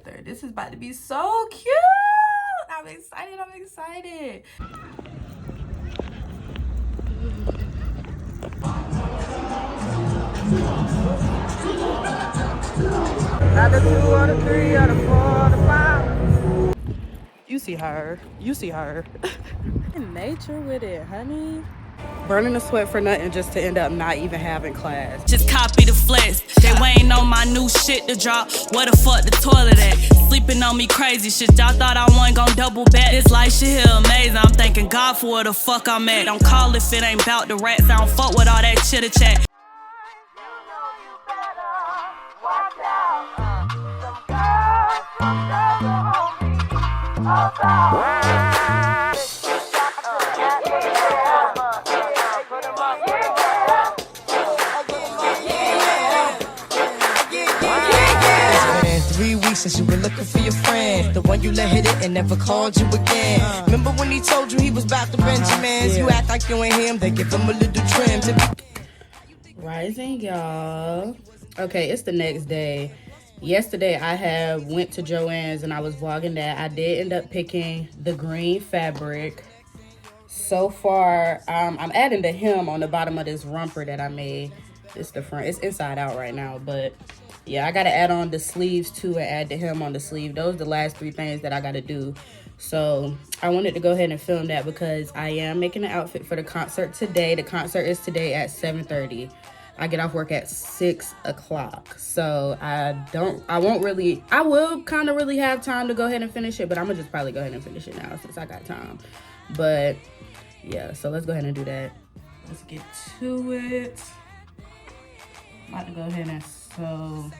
This is about to be so cute. I'm excited. I'm excited. Not the 2 or the 3 or the 4 or the 5. You see her. You see her. In nature with it, honey. Burning the sweat for nothing just to end up not even having class. Just copy the flex. They waiting on my new shit to drop. Where the fuck the toilet at? Sleeping on me crazy shit. Y'all thought I wasn't gon' double back. This life shit here amazing. I'm thanking God for where the fuck I'm at. Don't call if it ain't bout the rats. I don't fuck with all that chitter chat. Since you were looking for your friend, the one you let hit it and never called you again. Remember when he told you he was about to Benjamins? You act like you ain't him, they give him a little trim to be. Rising, y'all. Okay, it's the next day. Yesterday I had went to Joann's and I was vlogging that. I did end up picking the green fabric. So far, I'm adding the hem on the bottom of this romper that I made. It's the front. It's inside out right now, but yeah, I gotta add on the sleeves too and add the hem on the sleeve. Those are the last 3 things that I gotta do. So I wanted to go ahead and film that because I am making an outfit for the concert today. The concert is today at 7:30. I get off work at 6 o'clock. So I will kind of really have time to go ahead and finish it, but I'm gonna just probably go ahead and finish it now since I got time. But yeah, so let's go ahead and do that. Let's get to it. I'm about to go ahead and sew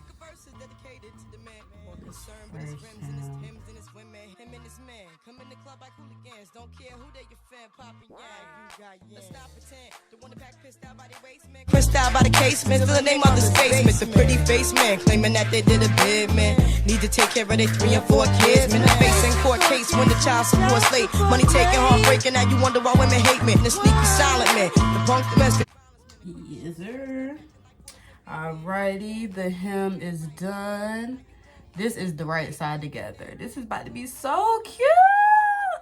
this first hem. Pressed out by the casement, still the name of the basement. The pretty face man claiming that they did a bid, man. Need to take care of their 3 and 4 kids. Man, the facing court case when the child support's late. Money taking, heartbreaking, now you wonder why women hate men. The sneaky silent man, the punk domestic. Yes, sir. Alrighty, the hem is done. This is the right side together. This is about to be so cute.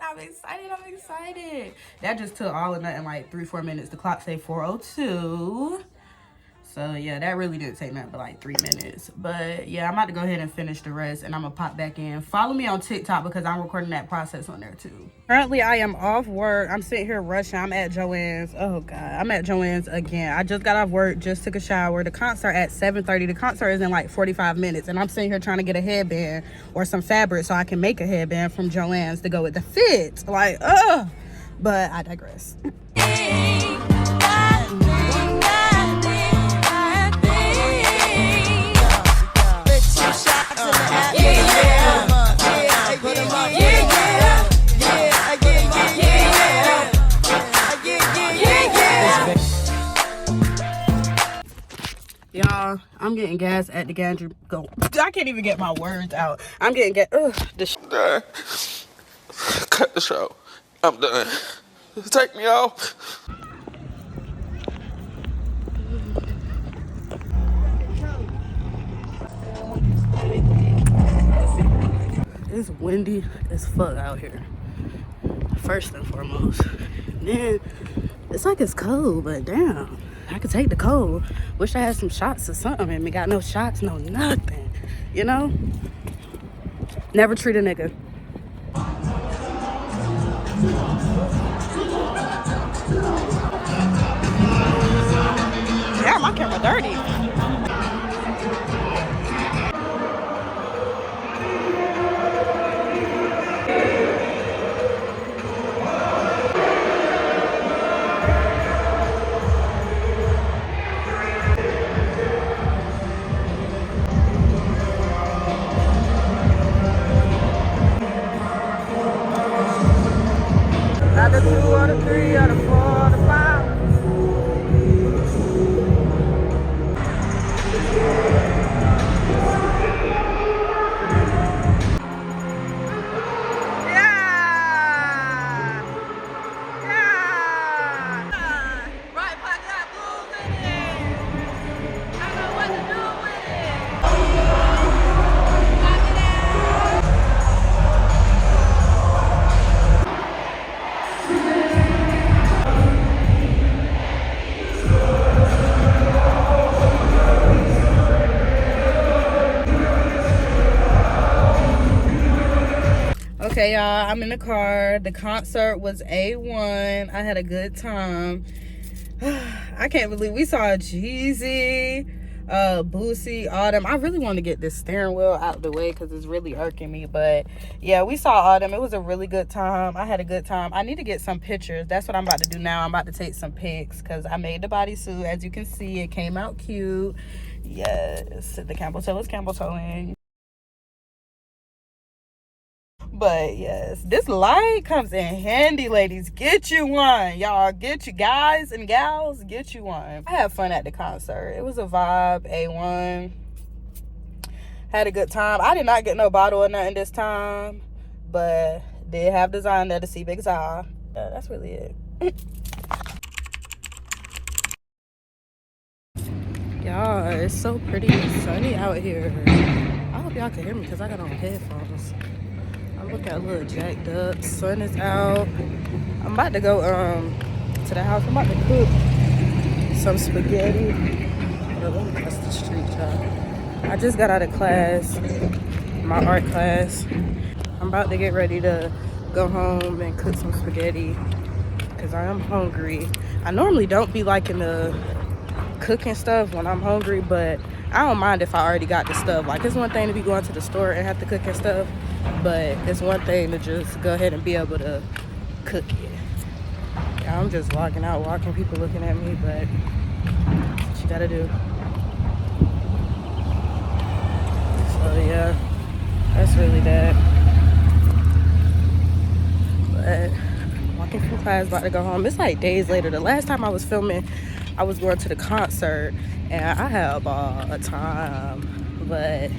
I'm excited. I'm excited. That just took all of nothing like 3-4 minutes. The clock say 4:02. So yeah, that really didn't take nothing but like 3 minutes. But yeah, I'm about to go ahead and finish the rest and I'm gonna pop back in. Follow me on TikTok because I'm recording that process on there too. Currently, I am off work. I'm sitting here rushing. I'm at Joann's. Oh God, I'm at Joann's again. I just got off work, just took a shower. The concert at 7:30. The concert is in like 45 minutes. And I'm sitting here trying to get a headband or some fabric so I can make a headband from Joann's to go with the fit. Like, but I digress. Y'all, I'm getting gas at the gantry. I can't even get my words out. I'm getting gas. Cut the show. I'm done. Take me off. It's windy as fuck out here. First and foremost. Then it's like it's cold, but damn, I could take the cold. Wish I had some shots or something. And we got no shots, no nothing. You know? Never treat a nigga. Damn, my camera dirty. Not the 2 or the 3 or the 4 or the 5. Okay, y'all, I'm in the car. The concert was A1. I had a good time. I can't believe we saw Jeezy, Boosie, Autumn. I really want to get this steering wheel out of the way because it's really irking me. But yeah, we saw Autumn. It was a really good time. I had a good time. I need to get some pictures. That's what I'm about to do now. I'm about to take some pics because I made the bodysuit. As you can see, it came out cute. Yes, the Campbell toe is Campbell toeing. But yes, this light comes in handy, ladies. Get you one, y'all. Get you guys and gals, get you one. I had fun at the concert. It was a vibe. A1. Had a good time. I did not get no bottle or nothing this time, but did have design there to see Big Zah. Yeah, that's really it. Y'all, it's so pretty and sunny out here. I hope y'all can hear me because I got on headphones. Look at little jacked up. Sun is out. I'm about to go to the house. I'm about to cook some spaghetti. Let me cross the street, y'all. I just got out of class, my art class. I'm about to get ready to go home and cook some spaghetti because I am hungry. I normally don't be liking the cooking stuff when I'm hungry, but I don't mind if I already got the stuff. Like, it's one thing to be going to the store and have to cook and stuff, but it's one thing to just go ahead and be able to cook it. Yeah, I'm just walking out, walking, people looking at me, but what you gotta do. So yeah, that's really that. But walking from class, about to go home. It's like days later. The last time I was filming, I was going to the concert, and I had a time. But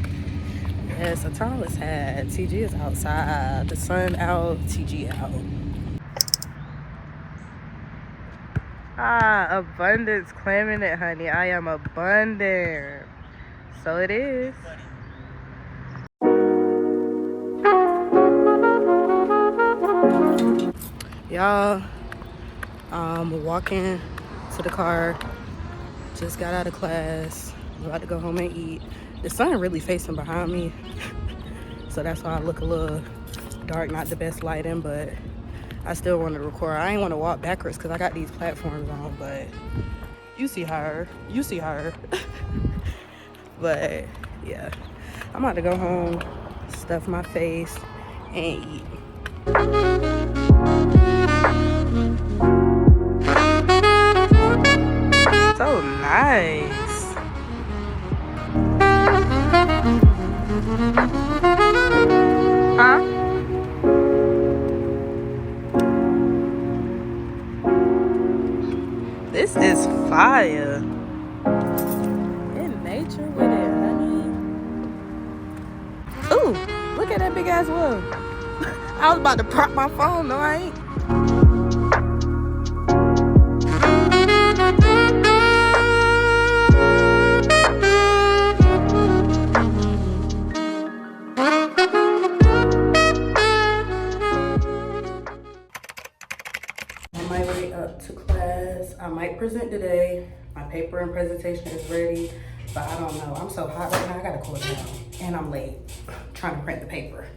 yes, a time was had. TG is outside. The sun out, TG out. Abundance claiming it, honey. I am abundant. So it is. Y'all, I'm walking to the car. Just got out of class. I'm about to go home and eat. The sun really facing behind me, so that's why I look a little dark. Not the best lighting, but I still want to record. I ain't want to walk backwards because I got these platforms on, but you see her. You see her. But yeah, I'm about to go home, stuff my face, and eat. So nice. Huh? This is fire. In nature with it, honey. Ooh, look at that big ass wood. I was about to prop my phone, no I ain't. To class. I might present today. My paper and presentation is ready, but I don't know. I'm so hot right now. I gotta cool down, and I'm late trying to print the paper.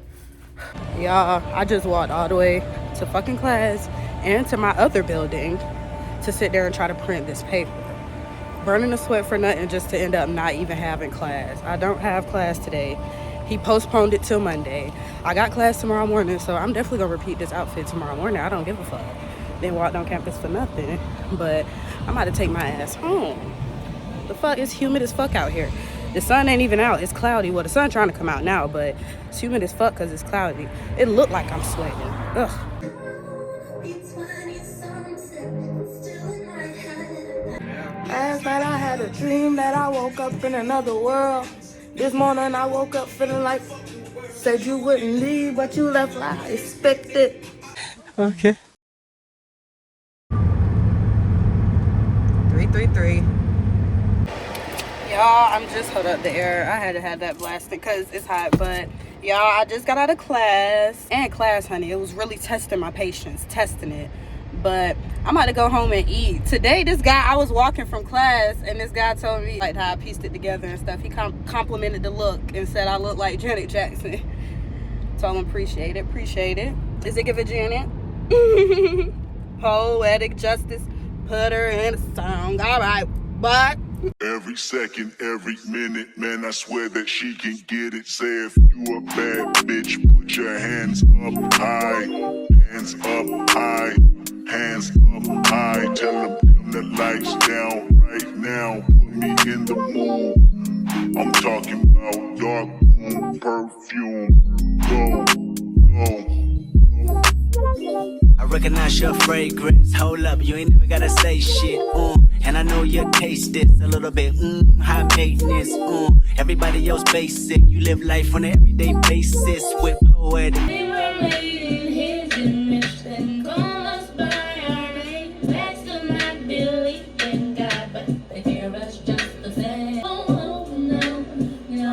Y'all, I just walked all the way to fucking class and to my other building to sit there and try to print this paper. Burning a sweat for nothing just to end up not even having class. I don't have class today. He postponed it till Monday. I got class tomorrow morning, so I'm definitely gonna repeat this outfit tomorrow morning. I don't give a fuck. Then walked on campus for nothing, but I'm about to take my ass home. The fuck, it's humid as fuck out here. The sun ain't even out. It's cloudy. Well, the sun trying to come out now, but it's humid as fuck because it's cloudy. It looked like I'm sweating. Ugh. Last night I had a dream that I woke up in another world. This morning I woke up feeling like said you wouldn't leave, but you left like I expected. Okay. 333. Y'all, I'm just hold up the air. I had to have that blasting because it's hot. But y'all, I just got out of class. And class, honey, it was really testing my patience, testing it. But I'm about to go home and eat. Today, this guy, I was walking from class, and this guy told me like how I pieced it together and stuff. He complimented the look and said I look like Janet Jackson. Told him appreciate it. Is it give a Janet? Poetic justice, put her in a song. All right, but every second, every minute, man, I swear that she can get it. Say if you a bad bitch, put your hands up high, hands up high, hands up high. Tell them dim the lights down right now. Put me in the mood. I'm talking about dark room perfume. Go, go. I recognize your fragrance. Hold up, you ain't never gotta say shit. And I know your taste is a little bit high maintenance. Everybody else basic. You live life on an everyday basis with poetic. We were made in his image, then call us by our name. That's still not belief in God, but they hear us just the same. Oh, no,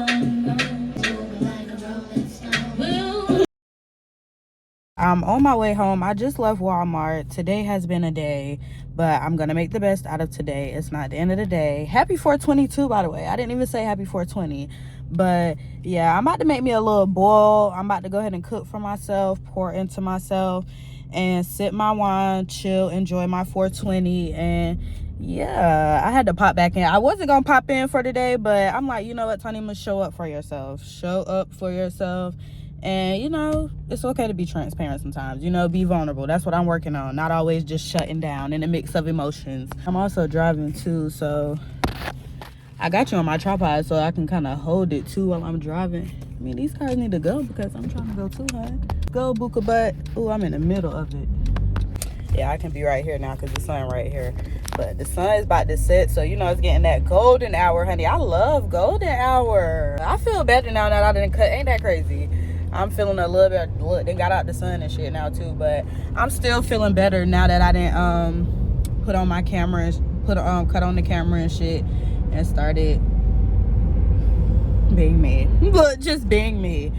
moving like a rolling stone. I'm on my way home. I just left Walmart. Today has been a day, but I'm gonna make the best out of today. It's not the end of the day. Happy 422, by the way. I didn't even say happy 420, but yeah, I'm about to make me a little boil. I'm about to go ahead and cook for myself, pour into myself, and sip my wine, chill, enjoy my 420. And yeah, I had to pop back in. I wasn't gonna pop in for today, but I'm like, you know what, Tony, must show up for yourself. Show up for yourself. And, you know, it's okay to be transparent sometimes. You know, be vulnerable. That's what I'm working on. Not always just shutting down in a mix of emotions. I'm also driving, too, so I got you on my tripod so I can kind of hold it, too, while I'm driving. I mean, these cars need to go because I'm trying to go, too, huh? Go, Buka Butt. Ooh, I'm in the middle of it. Yeah, I can be right here now because the sun right here. But the sun is about to set, so, you know, it's getting that golden hour, honey. I love golden hour. I feel better now that I didn't cut. Ain't that crazy? I'm feeling a little bit, look, they got out the sun and shit now too, but I'm still feeling better now that I didn't put on my camera and cut on the camera and shit and started being me. But just being me.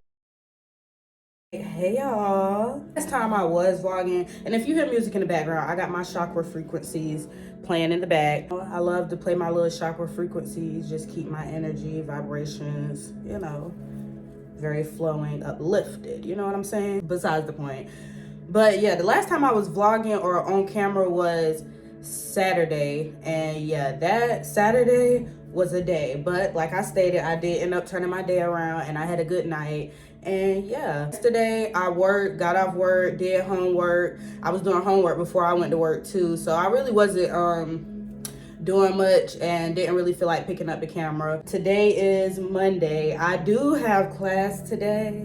Hey y'all. Last time I was vlogging, and if you hear music in the background, I got my chakra frequencies playing in the back. I love to play my little chakra frequencies, just keep my energy, vibrations, you know, very flowing, uplifted, you know what I'm saying? Besides the point. But yeah, the last time I was vlogging or on camera was Saturday, and yeah, that Saturday was a day. But like I stated, I did end up turning my day around and I had a good night. And yeah, yesterday I worked, got off work, did homework. I was doing homework before I went to work too, so I really wasn't doing much and didn't really feel like picking up the camera. Today is Monday. I do have class today,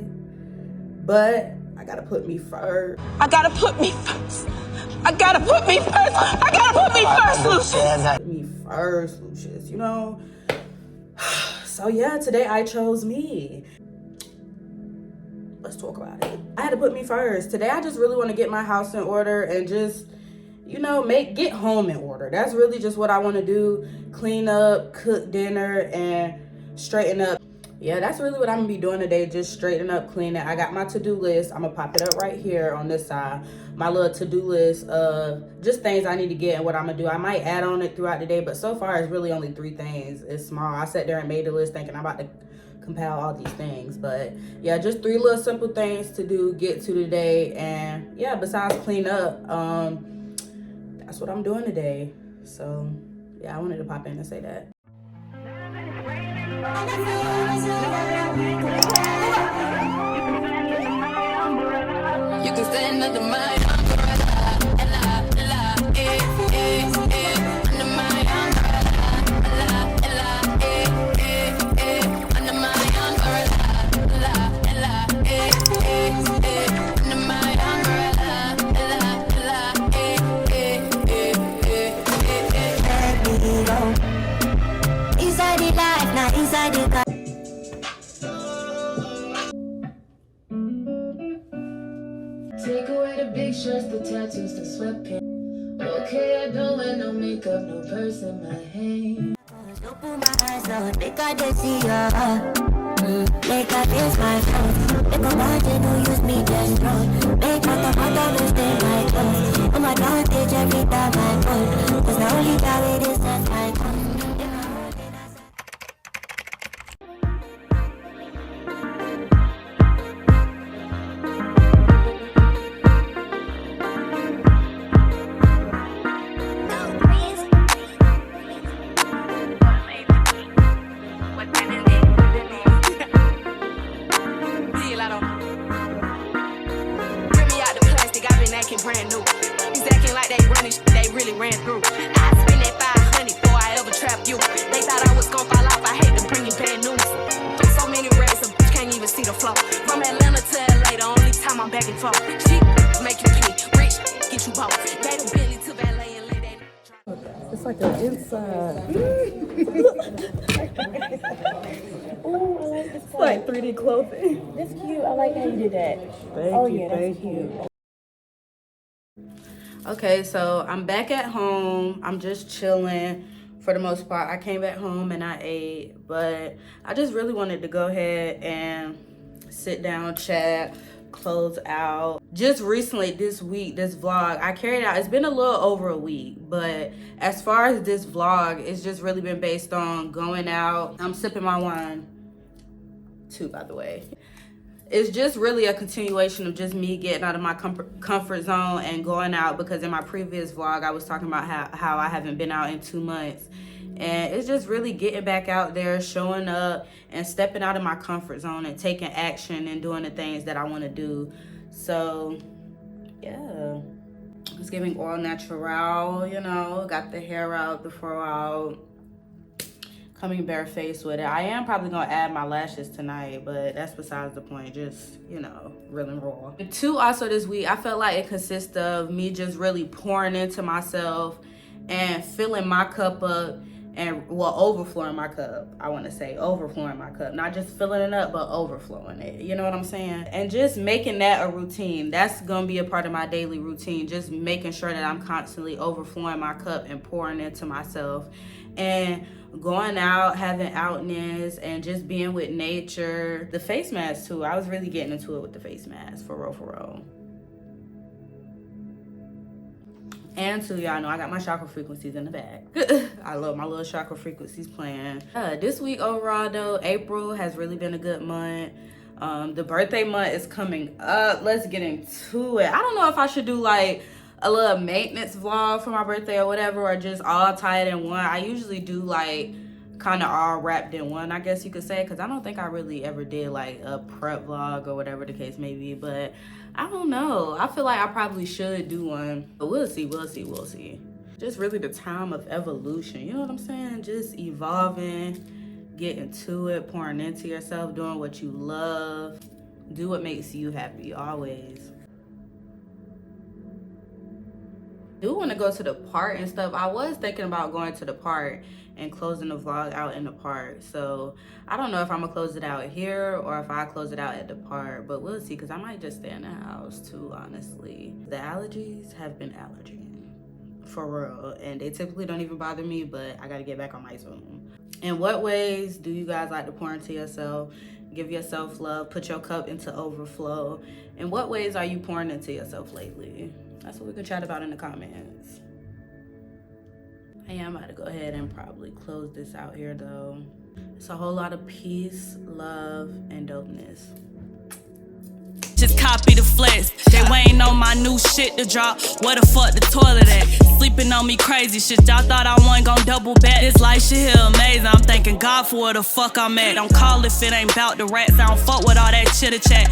but I gotta put me first. I gotta put me first. I gotta put me first. I gotta put me first, Lucius. Put me first, Lucius, you know? So yeah, today I chose me. Let's talk about it. I had to put me first. Today I just really want to get my house in order and just, you know, get home in order. That's really just what I want to do. Clean up, cook dinner, and straighten up. Yeah, that's really what I'm gonna be doing today. Just straighten up, clean it. I got my to-do list. I'm gonna pop it up right here on this side. My little to-do list of just things I need to get and what I'm gonna do. I might add on it throughout the day, but so far it's really only 3 things. It's small. I sat there and made a list thinking I'm about to compile all these things, but yeah, just 3 little simple things to do, get to today. And yeah, besides clean up, that's what I'm doing today. So yeah, I wanted to pop in and say that. You can stand under my umbrella, ella, ella, under my umbrella, ella, under my umbrella, ella, under my umbrella, ella, inside the life, not inside the car. Take away the big shirts, the tattoos, the sweatpants. Okay, I don't wear no makeup, no purse in my hand. Don't put my eyes out, make I just see ya. Make I feel my phone. Make a mountain who use me just wrong. Make my heart understand my clothes. I'm advantage every time I phone. Cause the only time it is that I come. looking brand new. He's acting like they running shit they really ran through. I spent that 500 before I ever trapped you. They thought I was gon' fall off, I hate to bring you bad news. So many racks, a bitch can't even see the flow. From Atlanta to LA, the only time I'm back and forth. She make you pay, rich, get you both. They the Bentley to valet and let that. It's like an inside. It's like 3D clothing. That's cute. I like how you did that. Thank you. Okay, so I'm back at home. I'm just chilling for the most part. I came back home and I ate, but I just really wanted to go ahead and sit down, chat, close out. Just recently this week, this vlog, I carried out, it's been a little over a week, but as far as this vlog, it's just really been based on going out. I'm sipping my wine too, by the way. It's just really a continuation of just me getting out of my comfort zone and going out, because in my previous vlog, I was talking about how I haven't been out in 2 months. And it's just really getting back out there, showing up and stepping out of my comfort zone and taking action and doing the things that I want to do. So, yeah. It's giving all natural, you know, got the hair out, the fro out. Coming barefaced with it. I am probably gonna add my lashes tonight, but that's besides the point. Just, you know, real and raw. Two, also this week, I felt like it consists of me just really pouring into myself and filling my cup up and, well, overflowing my cup. I want to say overflowing my cup. Not just filling it up, but overflowing it. You know what I'm saying? And just making that a routine. That's gonna be a part of my daily routine. Just making sure that I'm constantly overflowing my cup and pouring into myself. And going out, having outness, and just being with nature. The face mask too. I was really getting into it with the face mask, for real. And too, y'all know I got my chakra frequencies in the bag. I love my little chakra frequencies playing. This week overall though, April has really been a good month. The birthday month is coming up. Let's get into it. I don't know if I should do like a little maintenance vlog for my birthday or whatever, or just all tied in one. I usually do like kind of all wrapped in one, I guess you could say, because I don't think I really ever did like a prep vlog or whatever the case may be. But I don't know, I feel like I probably should do one, but we'll see. Just really the time of evolution, you know what I'm saying? Just evolving, getting to it, pouring into yourself, doing what you love, do what makes you happy always. I do want to go to the park and stuff. I was thinking about going to the park and closing the vlog out in the park. So I don't know if I'm gonna close it out here or if I close it out at the park, but we'll see, because I might just stay in the house too, honestly. The allergies have been allerging, for real, and they typically don't even bother me, but I gotta get back on my Zoom. In what ways do you guys like to pour into yourself? Give yourself love, put your cup into overflow. In what ways are you pouring into yourself lately? That's what we can chat about in the comments. I am about to go ahead and probably close this out here though. It's a whole lot of peace, love, and dopeness. Just copy the flex. They waiting on my new shit to drop. Where the fuck the toilet at? Sleeping on me crazy shit. Y'all thought I wasn't gon' double back. This life shit here amazing. I'm thanking God for where the fuck I'm at. Don't call if it ain't bout the rats. I don't fuck with all that chitter chat.